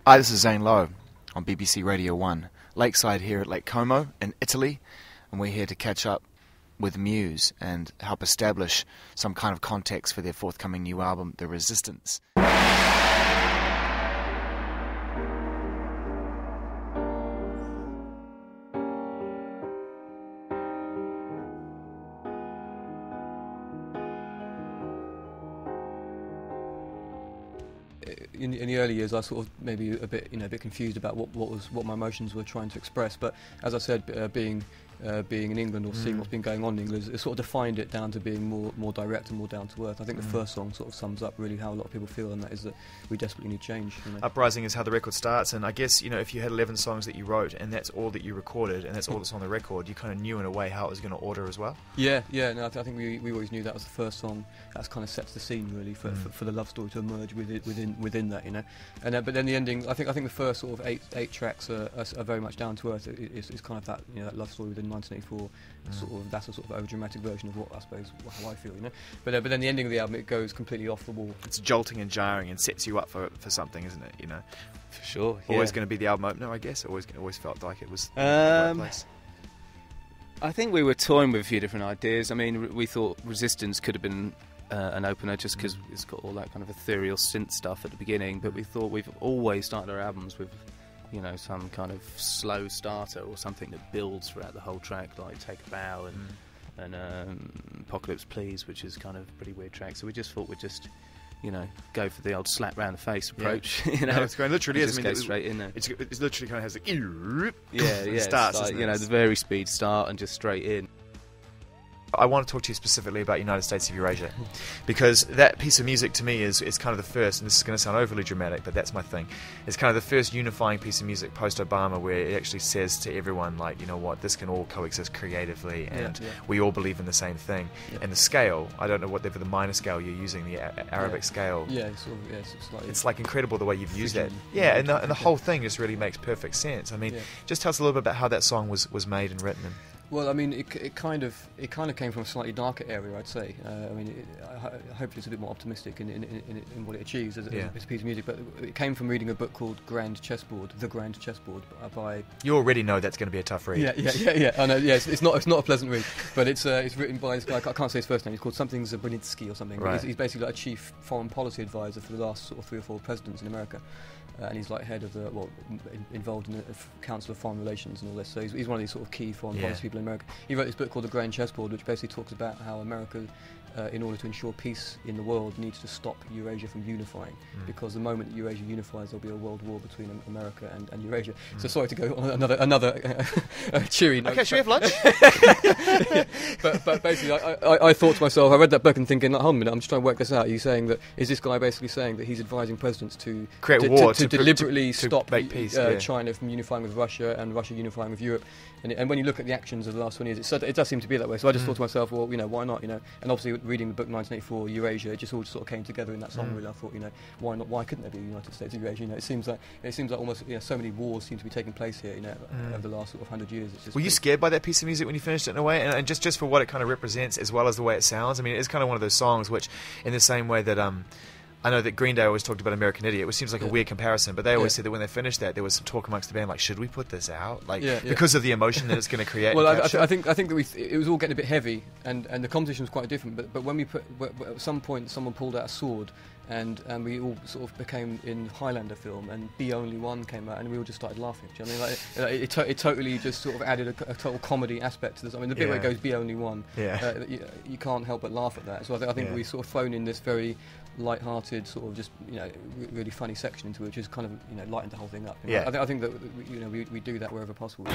Hi, this is Zane Lowe on BBC Radio 1, lakeside here at Lake Como in Italy, and we're here to catch up with Muse and help establish some kind of context for their forthcoming new album, The Resistance. In the early years, I was sort of maybe a bit confused about what my emotions were trying to express. But as I said, being in England or seeing what's been going on in England, it sort of defined it down to being more direct and more down to earth. I think the first song sort of sums up really how a lot of people feel, and that is that we desperately need change. Uprising is how the record starts, and I guess if you had 11 songs that you wrote and that's all that you recorded and that's all that's on the record, you kind of knew in a way how it was going to order as well. Yeah. No, I think we always knew that was the first song. That kind of sets the scene really for the love story to emerge within that, And but then the ending, I think the first sort of eight tracks are very much down to earth. It's kind of that that love story within 1984. That's a sort of over-dramatic version of what I suppose how I feel, But then the ending of the album, it goes completely off the wall. It's jolting and jarring and sets you up for something, isn't it? For sure. Always going to be the album opener, I guess. Always felt like it was the right place. I think we were toying with a few different ideas. I mean, we thought Resistance could have been an opener just because it's got all that kind of ethereal synth stuff at the beginning, but we thought we've always started our albums with some kind of slow starter or something that builds throughout the whole track, like Take a Bow and Apocalypse Please, which is kind of a pretty weird track. So we just thought we'd just go for the old slap round the face approach. No, it's going literally is. Just go straight in there. It's literally kind of has like starts, like, the very speed start and just straight in. I want to talk to you specifically about United States of Eurasia, because that piece of music to me is kind of the first, and this is going to sound overly dramatic, but that's my thing. It's kind of the first unifying piece of music post-Obama where it actually says to everyone, like, you know what, this can all coexist creatively, and we all believe in the same thing. Yeah. And the scale, I don't know whatever the minor scale you're using, the Arabic scale. Yeah, it's like incredible the way you've used that. Yeah, and the whole thing just really makes perfect sense. I mean, just tell us a little bit about how that song was made and written. Well, I mean, it kind of came from a slightly darker area, I'd say. Hopefully it's a bit more optimistic in what it achieves as a piece of music. But it came from reading a book called The Grand Chessboard by. You already know that's going to be a tough read. Yeah. I know. Yeah, it's not a pleasant read, but it's written by this guy. I can't say his first name. He's called something Zabrinitsky or something. Right. He's basically like a chief foreign policy advisor for the last sort of 3 or 4 presidents in America. And he's like head of involved in the Council of Foreign Relations and all this. So he's one of these sort of key foreign policy people in America. He wrote this book called The Grand Chessboard, which basically talks about how America, in order to ensure peace in the world, needs to stop Eurasia from unifying. Because the moment that Eurasia unifies, there'll be a world war between America and Eurasia. So sorry to go on another cheery note. Okay, should we have lunch? But basically, I thought to myself, I read that book and thinking, like, hold on a minute, I'm just trying to work this out. Are you saying that, is this guy basically saying that he's advising presidents to create war, to deliberately stop make peace, China from unifying with Russia and Russia unifying with Europe? And when you look at the actions of the last 20 years, it does seem to be that way. So I just thought to myself, well, why not? And obviously reading the book 1984, Eurasia, it just all sort of came together in that song. Really, I thought, why not? Why couldn't there be a United States of Eurasia? It seems like almost so many wars seem to be taking place here. Over the last sort of 100 years. Were you scared by that piece of music when you finished it in a way, and just for what it kind of represents as well as the way it sounds? I mean, it's kind of one of those songs which, in the same way that I know that Green Day always talked about American Idiot, which seems like a weird comparison, but they always said that when they finished that, there was some talk amongst the band, like, should we put this out? Because of the emotion that it's going to create. Well, I think that it was all getting a bit heavy, and the composition was quite different. But when at some point, someone pulled out a sword, and we all sort of became in Highlander film, and Be Only One came out, and we all just started laughing. Do you know what I mean? It totally just sort of added a total comedy aspect to this. I mean, the bit where it goes Be Only One, you can't help but laugh at that. So I think we sort of thrown in this very light-hearted, sort of just really funny section into it, which is kind of lightened the whole thing up. I think that we do that wherever possible.